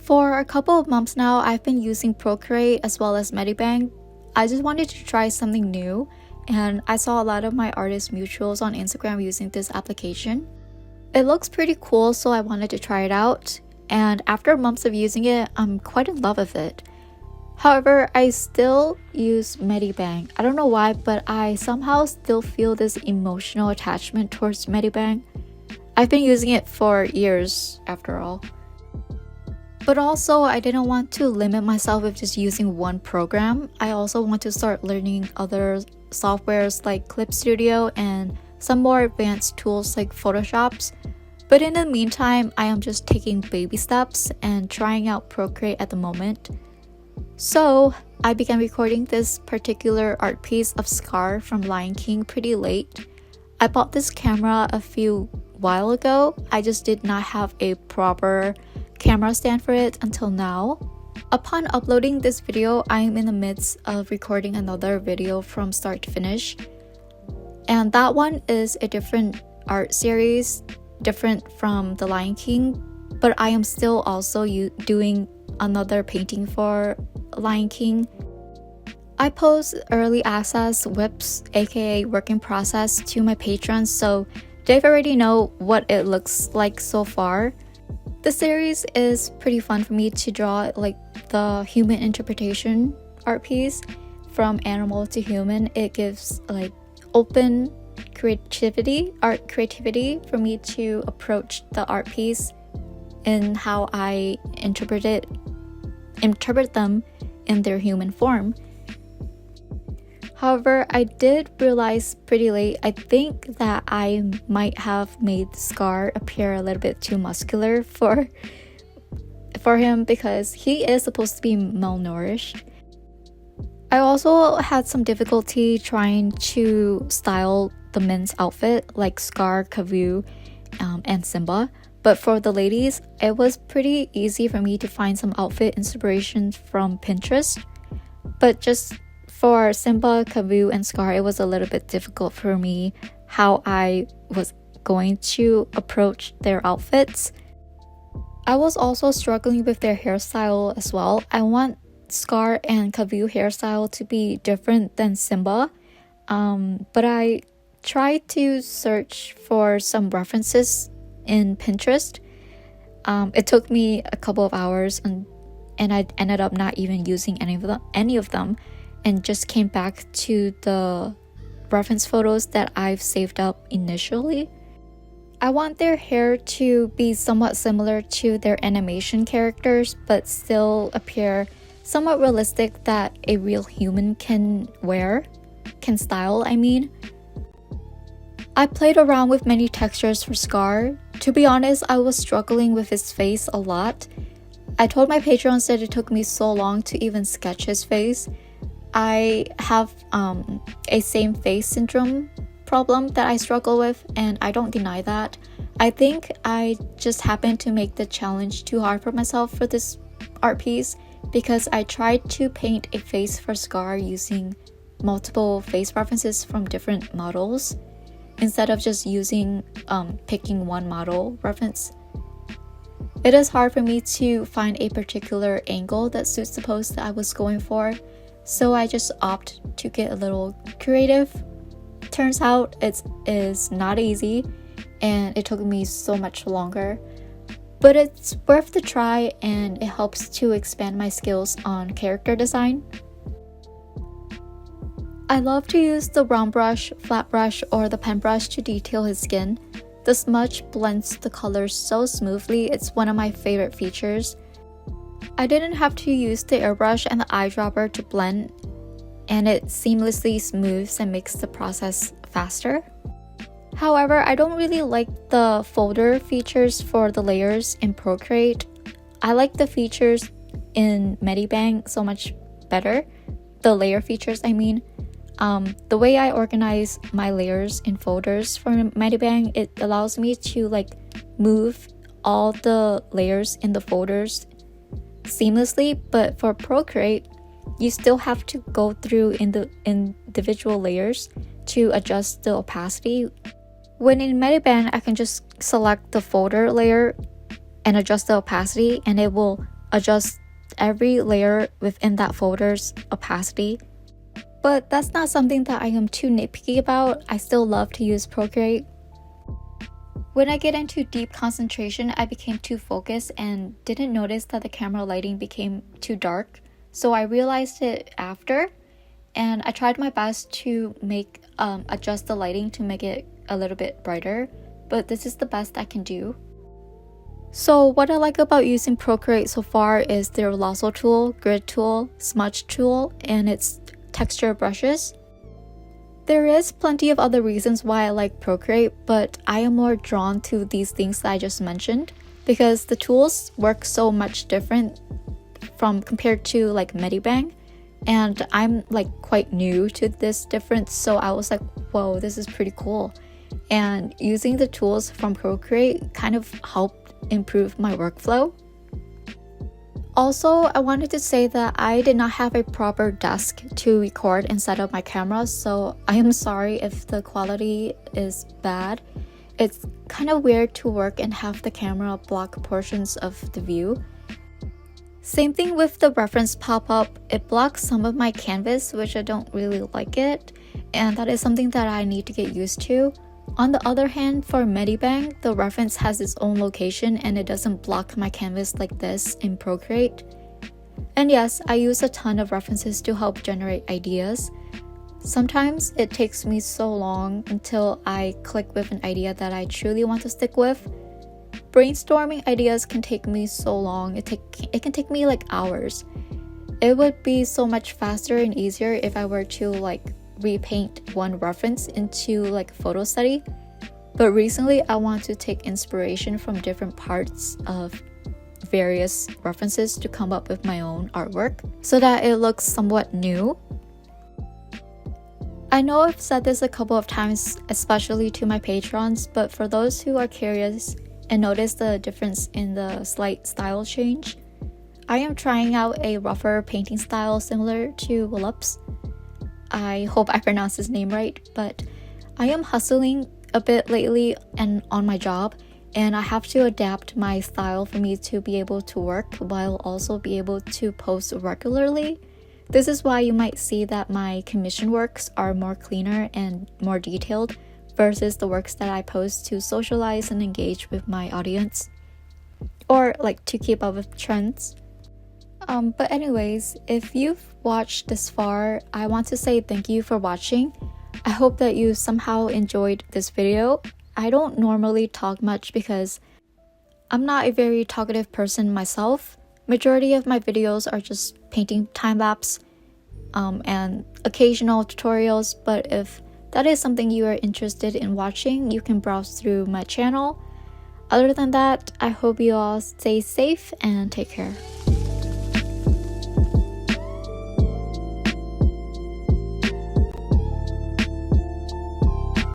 For a couple of months now, I've been using Procreate as well as Medibang. I just wanted to try something new, and I saw a lot of my artist mutuals on Instagram using this application. It looks pretty cool, so I wanted to try it out, and after months of using it, I'm quite in love with it. However, I still use Medibang. I don't know why, but I somehow still feel this emotional attachment towards Medibang. I've been using it for years, after all. But also, I didn't want to limit myself with just using one program. I also want to start learning other softwares like Clip Studio and some more advanced tools like Photoshops. But in the meantime, I am just taking baby steps and trying out Procreate at the moment. So, I began recording this particular art piece of Scar from Lion King pretty late. I bought this camera a few while ago. I just did not have a proper camera stand for it until now. Upon uploading this video, I am in the midst of recording another video from start to finish. And that one is a different art series, different from The Lion King, but I am still also doing another painting for Lion King. I post early access whips, aka work in process, to my patrons, so they already know what it looks like so far. The series is pretty fun for me to draw, like the human interpretation art piece from animal to human. It gives like open art creativity for me to approach the art piece and how I interpret them in their human form. However, I did realize pretty late, I think that I might have made Scar appear a little bit too muscular for him because he is supposed to be malnourished. I also had some difficulty trying to style the men's outfit like Scar, Kavu, and Simba. But for the ladies, it was pretty easy for me to find some outfit inspiration from Pinterest. But just for Simba, Kavu, and Scar, it was a little bit difficult for me how I was going to approach their outfits. I was also struggling with their hairstyle as well. I want Scar and Kavu hairstyle to be different than Simba, but I tried to search for some references in Pinterest. It took me a couple of hours and I ended up not even using any of them and just came back to the reference photos that I've saved up initially. I want their hair to be somewhat similar to their animation characters, but still appear somewhat realistic that a real human can style, I mean. I played around with many textures for Scar. To be honest, I was struggling with his face a lot. I told my patrons that it took me so long to even sketch his face. I have a same face syndrome problem that I struggle with, and I don't deny that. I think I just happened to make the challenge too hard for myself for this art piece because I tried to paint a face for Scar using multiple face references from different models instead of just using picking one model reference. It is hard for me to find a particular angle that suits the pose that I was going for, so I just opt to get a little creative. Turns out it is not easy and it took me so much longer, but it's worth the try and it helps to expand my skills on character design. I love to use the round brush, flat brush, or the pen brush to detail his skin. The smudge blends the colors so smoothly, it's one of my favorite features. I didn't have to use the airbrush and the eyedropper to blend, and it seamlessly smooths and makes the process faster. However, I don't really like the folder features for the layers in Procreate. I like the features in Medibang so much better. The layer features, I mean. The way I organize my layers in folders for Medibang, it allows me to move all the layers in the folders seamlessly, but for Procreate, you still have to go through in the individual layers to adjust the opacity. When in Medibang, I can just select the folder layer and adjust the opacity, and it will adjust every layer within that folder's opacity. But that's not something that I am too nitpicky about. I still love to use Procreate. When I get into deep concentration, I became too focused and didn't notice that the camera lighting became too dark. So I realized it after, and I tried my best to adjust the lighting to make it a little bit brighter, but this is the best I can do. So what I like about using Procreate so far is their lasso tool, grid tool, smudge tool, and its texture brushes. There is plenty of other reasons why I like Procreate, but I am more drawn to these things that I just mentioned because the tools work so much different compared to like Medibang, and I'm like quite new to this difference, so I was like, whoa, this is pretty cool. And using the tools from Procreate kind of helped improve my workflow. Also, I wanted to say that I did not have a proper desk to record and set up my camera, so I am sorry if the quality is bad. It's kind of weird to work and have the camera block portions of the view. Same thing with the reference pop-up. It blocks some of my canvas, which I don't really like it, and that is something that I need to get used to. On the other hand, for Medibang, the reference has its own location and it doesn't block my canvas like this in Procreate. And yes, I use a ton of references to help generate ideas. Sometimes it takes me so long until I click with an idea that I truly want to stick with. Brainstorming ideas can take me so long, it can take me like hours. It would be so much faster and easier if I were to like repaint one reference into like a photo study, but recently I want to take inspiration from different parts of various references to come up with my own artwork so that it looks somewhat new. I know I've said this a couple of times, especially to my patrons, but for those who are curious and notice the difference in the slight style change, I am trying out a rougher painting style similar to Willops. I hope I pronounced his name right, but I am hustling a bit lately and on my job, and I have to adapt my style for me to be able to work while also be able to post regularly. This is why you might see that my commission works are more cleaner and more detailed versus the works that I post to socialize and engage with my audience, or like to keep up with trends. But anyways, if you've watched this far, I want to say thank you for watching. I hope that you somehow enjoyed this video. I don't normally talk much because I'm not a very talkative person myself. Majority of my videos are just painting time-lapse and occasional tutorials, but if that is something you are interested in watching, you can browse through my channel. Other than that, I hope you all stay safe and take care.